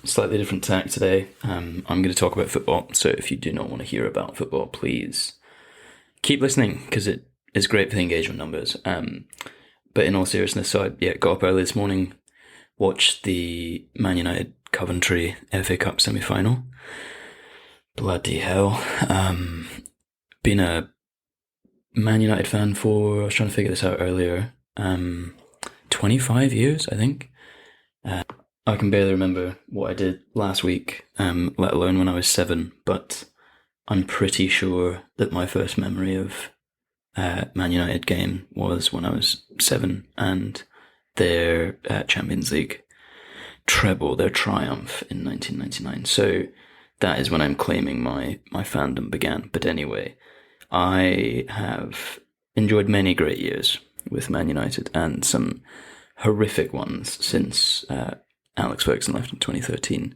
Slightly different tack today. I'm going to talk about football, so if you do not want to hear about football, please keep listening, because it is great for the engagement numbers. But in all seriousness, so I got up early this morning, watched the Man United Coventry FA Cup semi-final. Bloody hell. Been a Man United fan for, I was trying to figure this out earlier, 25 years, I think. I can barely remember what I did last week, let alone when I was 7, but I'm pretty sure that my first memory of Man United game was when I was 7, and their Champions League treble, their triumph in 1999. So that is when I'm claiming my fandom began. But anyway, I have enjoyed many great years with Man United and some horrific ones since Alex Ferguson left in 2013.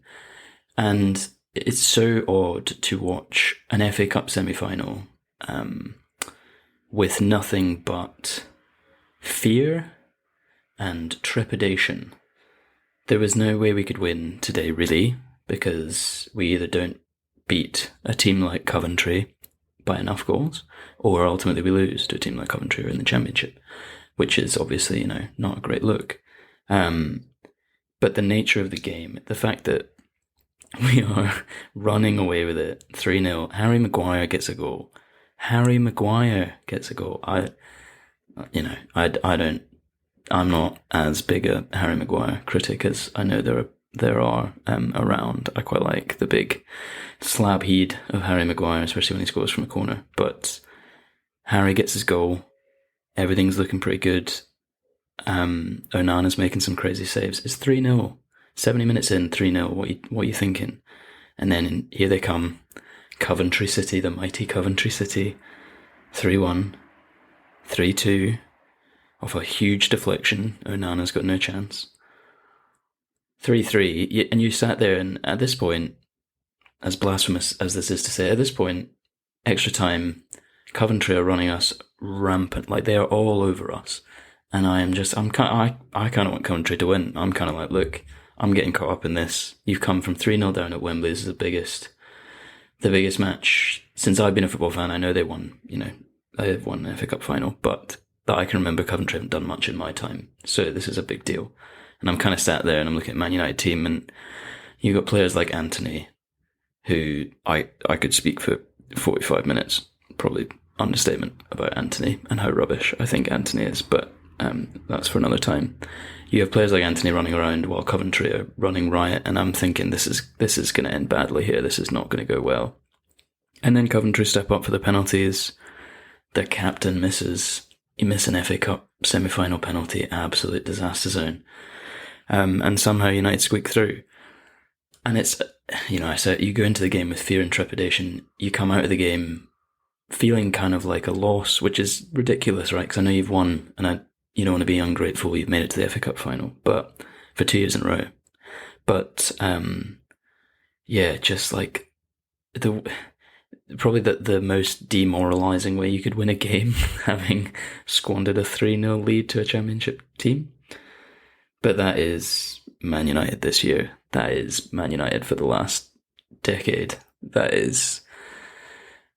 And it's so odd to watch an FA Cup semi-final with nothing but fear and trepidation. There was no way we could win today, really, because we either don't beat a team like Coventry by enough goals, or ultimately we lose to a team like Coventry or in the Championship, which is obviously, not a great look. But the nature of the game, the fact that we are running away with it, 3-0, Harry Maguire gets a goal. I'm not as big a Harry Maguire critic as I know there are around. I quite like the big slab heed of Harry Maguire, especially when he scores from a corner. But Harry gets his goal. Everything's looking pretty good. Onana's making some crazy saves. It's 3-0. 70 minutes in, 3-0. What are you thinking? And then here they come. Coventry City, the mighty Coventry City. 3-1. 3-2. Off a huge deflection. Onana's got no chance. 3-3. And you sat there, and at this point, as blasphemous as this is to say, at this point, extra time, Coventry are running us rampant. Like, they are all over us. And I kind of want Coventry to win. I'm kind of like, look, I'm getting caught up in this. You've come from 3-0 down at Wembley. This is the biggest match since I've been a football fan. I know they won, they've won the FA Cup final, but that I can remember, Coventry haven't done much in my time. So this is a big deal. And I'm kind of sat there and I'm looking at Man United team, and you've got players like Anthony, who I could speak for 45 minutes, probably understatement about Anthony and how rubbish I think Anthony is, but that's for another time. You have players like Anthony running around while Coventry are running riot, and I'm thinking this is going to end badly here. This is not going to go well. And then Coventry step up for the penalties. The captain misses. You miss an FA Cup semi-final penalty, absolute disaster zone. And somehow United squeak through. And it's, I said, you go into the game with fear and trepidation. You come out of the game feeling kind of like a loss, which is ridiculous, right? Because I know you've won, and you don't want to be ungrateful you've made it to the FA Cup final, but for 2 years in a row. But just like probably the most demoralising way you could win a game, having squandered a 3-0 lead to a Championship team. But that is Man United this year. That is Man United for the last decade. That is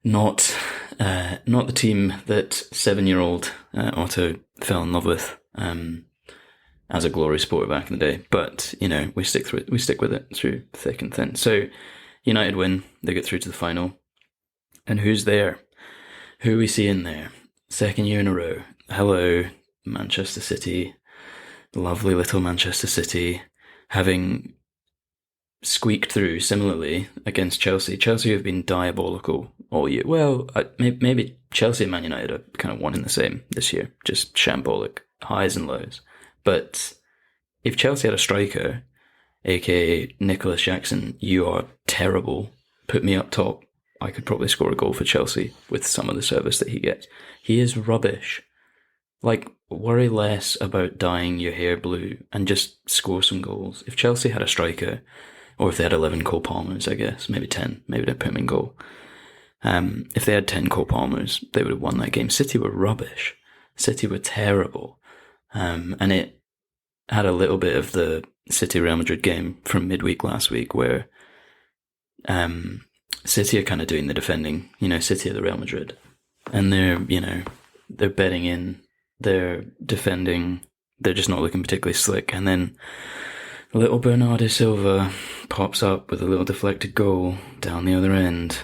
not the team that 7-year-old Otto fell in love with as a glory sport back in the day. But we stick with it through thick and thin. So United win. They get through to the final. And who's there? Who are we seeing there? Second year in a row. Hello, Manchester City. Lovely little Manchester City, having squeaked through similarly against Chelsea. Chelsea have been diabolical all year. Well, maybe Chelsea and Man United are kind of one in the same this year, just shambolic, highs and lows. But if Chelsea had a striker, aka Nicholas Jackson, you are terrible, put me up top, I could probably score a goal for Chelsea with some of the service that he gets. He is rubbish. Like, worry less about dyeing your hair blue and just score some goals. If Chelsea had a striker, or if they had 11 Cole Palmers, I guess, maybe 10, maybe they'd put him in goal. If they had 10 Cole Palmers, they would have won that game. City were rubbish. City were terrible. And it had a little bit of the City Real Madrid game from midweek last week where City are kind of doing the defending, City are the Real Madrid. And they're betting in, they're defending, they're just not looking particularly slick. And then little Bernardo Silva pops up with a little deflected goal down the other end.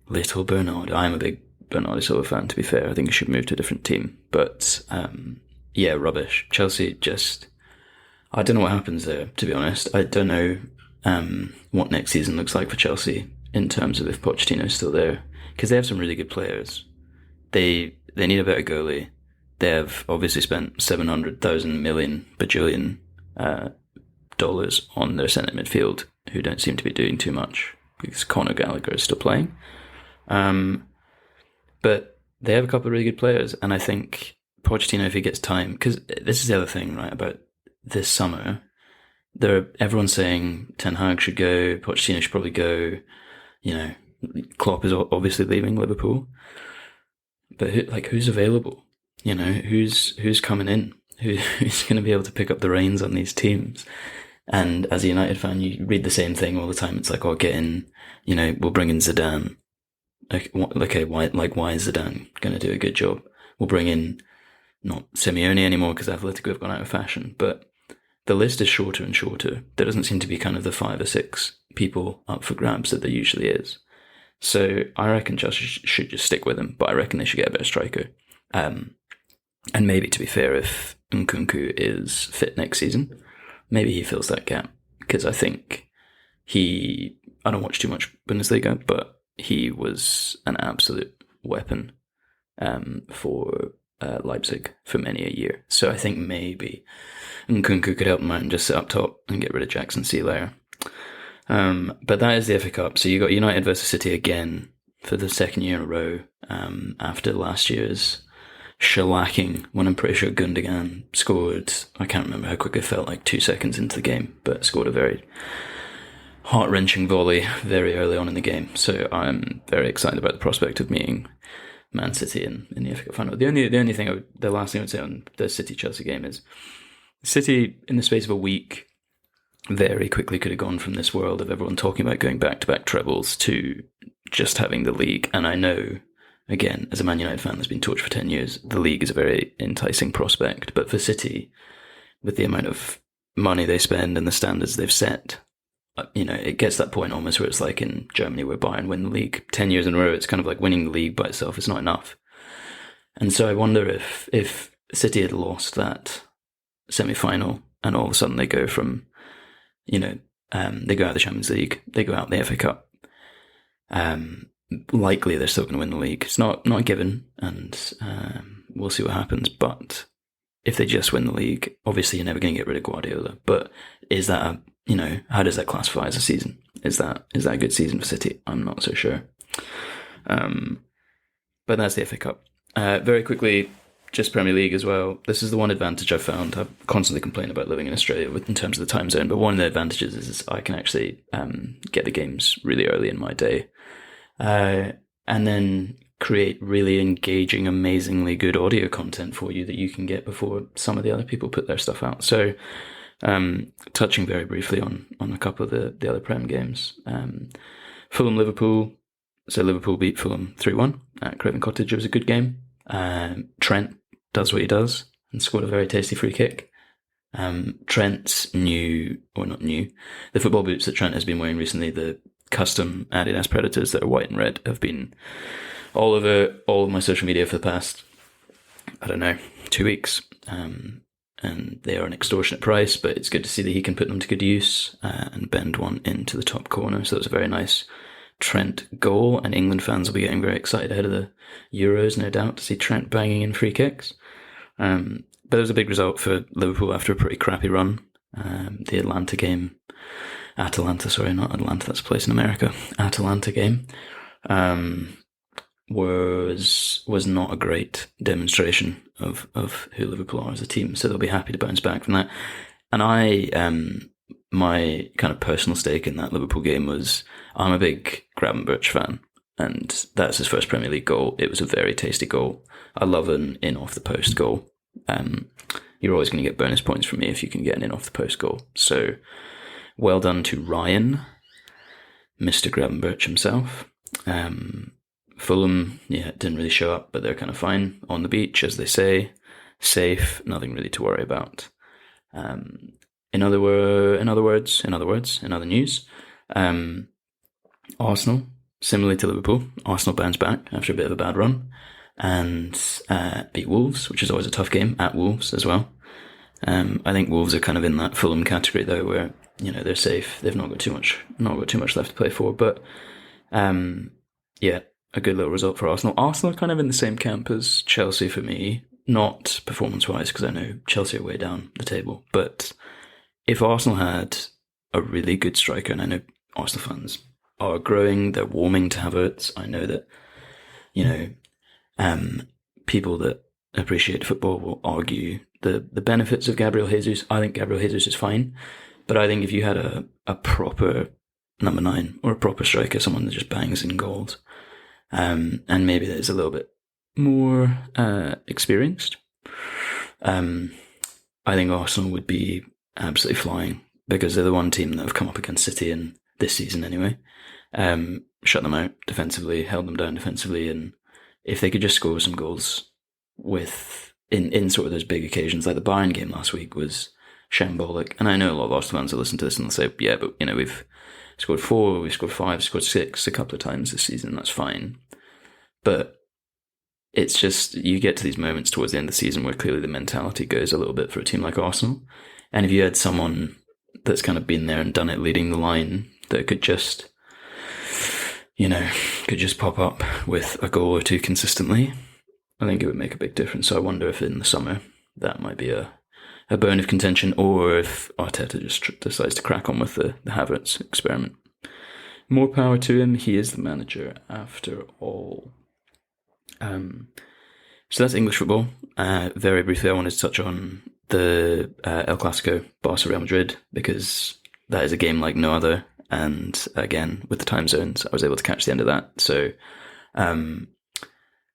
Little Bernardo. I'm a big Bernardo Silva fan, to be fair. I think he should move to a different team. But, rubbish. Chelsea just... I don't know what happens there, to be honest. I don't know what next season looks like for Chelsea in terms of if Pochettino's still there. Because they have some really good players. They need a better goalie. They have obviously spent $700,000 dollars on their centre midfield, who don't seem to be doing too much because Conor Gallagher is still playing. But they have a couple of really good players, and I think Pochettino, if he gets time, because this is the other thing, right, about this summer, everyone's saying Ten Hag should go, Pochettino should probably go, Klopp is obviously leaving Liverpool, but who's available? Who's coming in? Who's going to be able to pick up the reins on these teams? And as a United fan, you read the same thing all the time. It's like, get in, we'll bring in Zidane. Okay, why is Zidane going to do a good job? We'll bring in not Simeone anymore because Atletico have gone out of fashion, but the list is shorter and shorter. There doesn't seem to be kind of the 5 or 6 people up for grabs that there usually is. So I reckon Chelsea should just stick with him, but I reckon they should get a better striker. And maybe, to be fair, if Nkunku is fit next season, maybe he fills that gap. Because I think I don't watch too much Bundesliga, but he was an absolute weapon for Leipzig for many a year. So I think maybe Nkunku could help them out and just sit up top and get rid of Jackson, see you later. But that is the FA Cup. So you got United versus City again for the second year in a row after last year's shellacking when I'm pretty sure Gundogan scored, I can't remember how quick it felt, like 2 seconds into the game, but scored a very heart-wrenching volley very early on in the game. So I'm very excited about the prospect of meeting Man City in the FA Cup final. The last thing I would say on the City-Chelsea game is City, in the space of a week, very quickly could have gone from this world of everyone talking about going back-to-back trebles to just having the league. And I know, again, as a Man United fan that's been torched for 10 years, the league is a very enticing prospect. But for City, with the amount of money they spend and the standards they've set, it gets that point almost where it's like in Germany where Bayern win the league 10 years in a row. It's kind of like winning the league by itself is not enough. And so I wonder if City had lost that semi-final and all of a sudden they go from, they go out of the Champions League, they go out the FA Cup, likely they're still going to win the league. It's not a given, and we'll see what happens. But if they just win the league, obviously you're never going to get rid of Guardiola. But is that how does that classify as a season? Is that a good season for City? I'm not so sure. But that's the FA Cup. Very quickly, just Premier League as well. This is the one advantage I've found. I constantly complain about living in Australia in terms of the time zone, but one of the advantages is I can actually get the games really early in my day. And then create really engaging, amazingly good audio content for you that you can get before some of the other people put their stuff out. So, touching very briefly on a couple of the other Prem games. Fulham-Liverpool. So Liverpool beat Fulham 3-1 at Craven Cottage. It was a good game. Trent does what he does and scored a very tasty free kick. Trent's the football boots that Trent has been wearing recently, the custom Adidas Predators that are white and red, have been all over all of my social media for the past, 2 weeks. And they are an extortionate price, but it's good to see that he can put them to good use and bend one into the top corner. So it was a very nice Trent goal, and England fans will be getting very excited ahead of the Euros, no doubt, to see Trent banging in free kicks. But it was a big result for Liverpool after a pretty crappy run. The Atalanta game, that's a place in America. Atalanta game was not a great demonstration of who Liverpool are as a team, so they'll be happy to bounce back from that. And my kind of personal stake in that Liverpool game was, I'm a big Gravenberch fan, and that's his first Premier League goal. It was a very tasty goal. I love an in off the post goal. you're always going to get bonus points from me if you can get an in off the post goal. So well done to Ryan, Mr. Gravenberch himself. Fulham, didn't really show up, but they're kind of fine on the beach, as they say. Safe, nothing really to worry about. In other news, Arsenal, similarly to Liverpool, Arsenal bounced back after a bit of a bad run and beat Wolves, which is always a tough game at Wolves as well. I think Wolves are kind of in that Fulham category though, where they're safe. They've not got too much left to play for. But a good little result for Arsenal. Arsenal are kind of in the same camp as Chelsea for me, not performance-wise, because I know Chelsea are way down the table. But if Arsenal had a really good striker, and I know Arsenal fans are growing, they're warming to Havertz. I know that, people that appreciate football will argue the benefits of Gabriel Jesus. I think Gabriel Jesus is fine, but I think if you had a proper number 9 or a proper striker, someone that just bangs in goals, and maybe there's a little bit more experienced, I think Arsenal would be absolutely flying, because they're the one team that have come up against City in this season anyway. Shut them out defensively, held them down defensively, and if they could just score some goals in sort of those big occasions, like the Bayern game last week was shambolic. And I know a lot of Arsenal fans will listen to this and they'll say, yeah, but we've scored 4, we've scored 5, scored 6 a couple of times this season, that's fine. But it's just, you get to these moments towards the end of the season where clearly the mentality goes a little bit for a team like Arsenal. And if you had someone that's kind of been there and done it leading the line that could just, could just pop up with a goal or two consistently, I think it would make a big difference. So I wonder if in the summer that might be a bone of contention, or if Arteta just decides to crack on with the Havertz experiment. More power to him. He is the manager after all. So that's English football. Very briefly, I wanted to touch on the El Clasico, Barca Real Madrid, because that is a game like no other. And again, with the time zones, I was able to catch the end of that. So I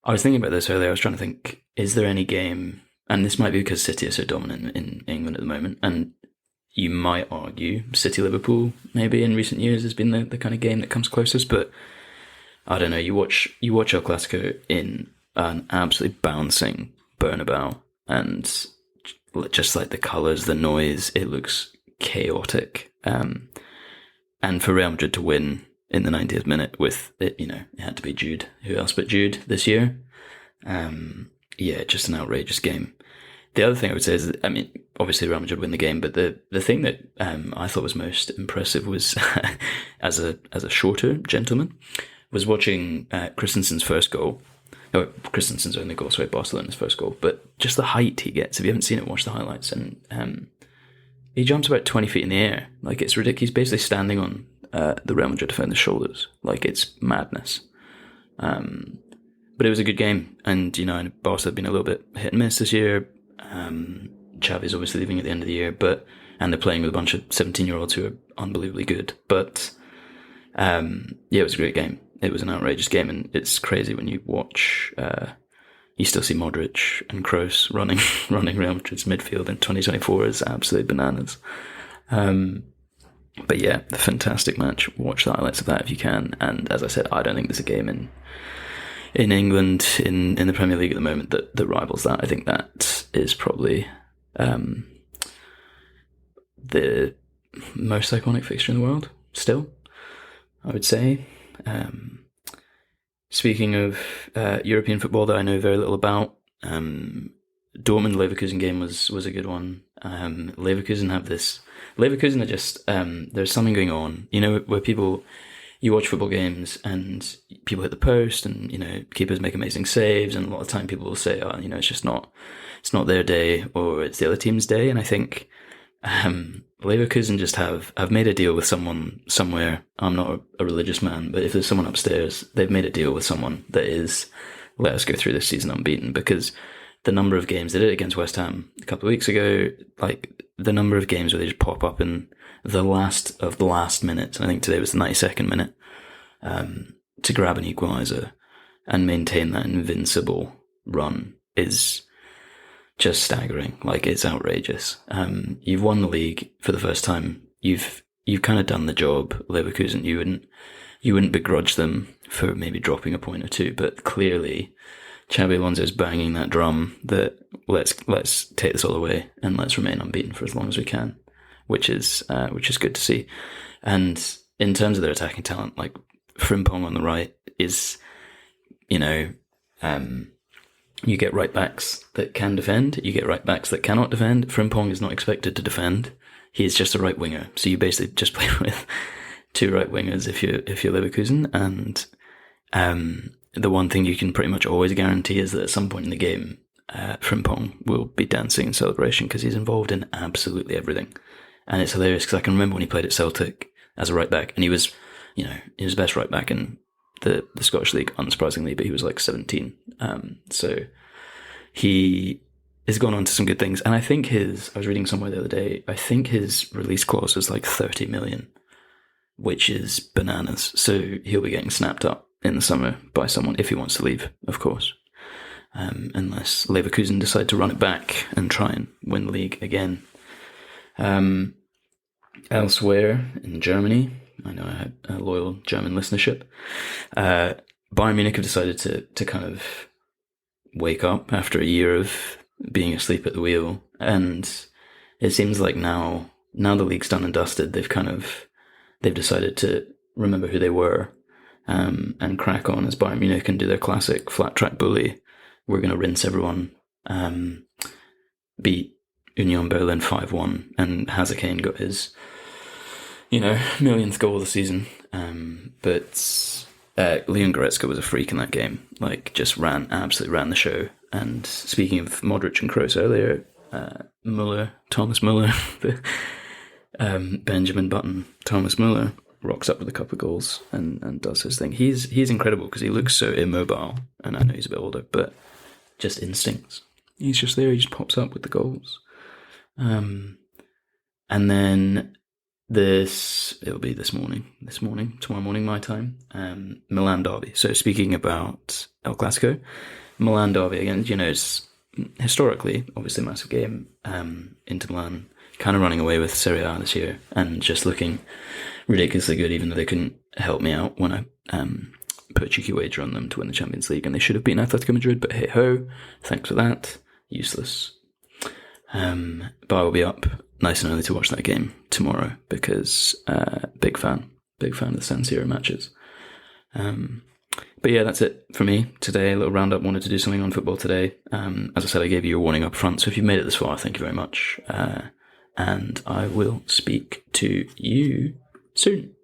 was thinking about this earlier. I was trying to think, is there any game, and this might be because City are so dominant in England at the moment, and you might argue City-Liverpool maybe in recent years has been the kind of game that comes closest, but I don't know, you watch El Clasico in an absolutely bouncing Bernabeu, and just like the colours, the noise, it looks chaotic. And for Real Madrid to win in the 90th minute with it, it had to be Jude. Who else but Jude this year? Just an outrageous game. The other thing I would say is, obviously Real Madrid win the game, but the thing that I thought was most impressive was, as a shorter gentleman, was watching Christensen's first goal. Oh, Christensen's only goal, Barcelona's first goal. But just the height he gets, if you haven't seen it, watch the highlights. And he jumps about 20 feet in the air. Like, it's ridiculous. He's basically standing on the Real Madrid defender's shoulders. Like, it's madness. But it was a good game. And, Barca have been a little bit hit and miss this year. Xavi's obviously leaving at the end of the year, and they're playing with a bunch of 17-year-olds who are unbelievably good. But, it was a great game. It was an outrageous game, and it's crazy when you watch, you still see Modric and Kroos running Real Madrid's midfield in 2024 is absolutely bananas. But yeah, a fantastic match. Watch the highlights of that if you can. And as I said, I don't think there's a game in England, in the Premier League at the moment that rivals that. I think that is probably the most iconic fixture in the world, still, I would say. Speaking of European football that I know very little about, Dortmund-Leverkusen game was a good one. Leverkusen are just, there's something going on, where you watch football games and people hit the post and, keepers make amazing saves, and a lot of time people will say, it's not their day, or it's the other team's day. And I think Leverkusen just have made a deal with someone somewhere. I'm not a religious man, but if there's someone upstairs, they've made a deal with someone that is, let us go through this season unbeaten, because the number of games they did against West Ham a couple of weeks ago, like the number of games where they just pop up in the last of the last minutes, and I think today was the 92nd minute, to grab an equaliser and maintain that invincible run is just staggering. Like, it's outrageous. You've won the league for the first time. You've kind of done the job, Leverkusen. You wouldn't begrudge them for maybe dropping a point or two, but clearly Xabi Alonso's banging that drum that let's take this all away and let's remain unbeaten for as long as we can, which is good to see. And in terms of their attacking talent, like Frimpong on the right is, you get right backs that can defend, you get right backs that cannot defend. Frimpong is not expected to defend. He is just a right winger. So you basically just play with two right wingers if you're Leverkusen. And the one thing you can pretty much always guarantee is that at some point in the game, Frimpong will be dancing in celebration because he's involved in absolutely everything. And it's hilarious because I can remember when he played at Celtic as a right back, and he was the best right back in the Scottish League, unsurprisingly, but he was like 17. So he has gone on to some good things. And I think I was reading somewhere the other day, I think his release clause is like 30 million, which is bananas. So he'll be getting snapped up in the summer by someone if he wants to leave, of course. Unless Leverkusen decide to run it back and try and win the league again. Elsewhere in Germany, I know I had a loyal German listenership. Bayern Munich have decided to kind of wake up after a year of being asleep at the wheel, and it seems like now the league's done and dusted. They've decided to remember who they were, and crack on as Bayern Munich and do their classic flat track bully. We're going to rinse everyone. Beat Union Berlin 5-1, and Hazard got his millionth goal of the season. But Leon Goretzka was a freak in that game. Like, just absolutely ran the show. And speaking of Modric and Kroos earlier, Thomas Muller, Benjamin Button, Thomas Muller rocks up with a couple of goals and does his thing. He's incredible because he looks so immobile, and I know he's a bit older, but just instincts. He's just there. He just pops up with the goals. And then it'll be tomorrow morning my time, Milan derby. So speaking about El Clasico, Milan derby again, it's historically obviously a massive game. Inter Milan kind of running away with Serie A this year and just looking ridiculously good, even though they couldn't help me out when I put a cheeky wager on them to win the Champions League, and they should have beaten Atletico Madrid, but hey ho, thanks for that. Useless. But I will be up nice and early to watch that game tomorrow because big fan of the San Siro matches. But yeah, that's it for me today. A little roundup. Wanted to do something on football today. As I said, I gave you a warning up front, so if you've made it this far, thank you very much. And I will speak to you soon.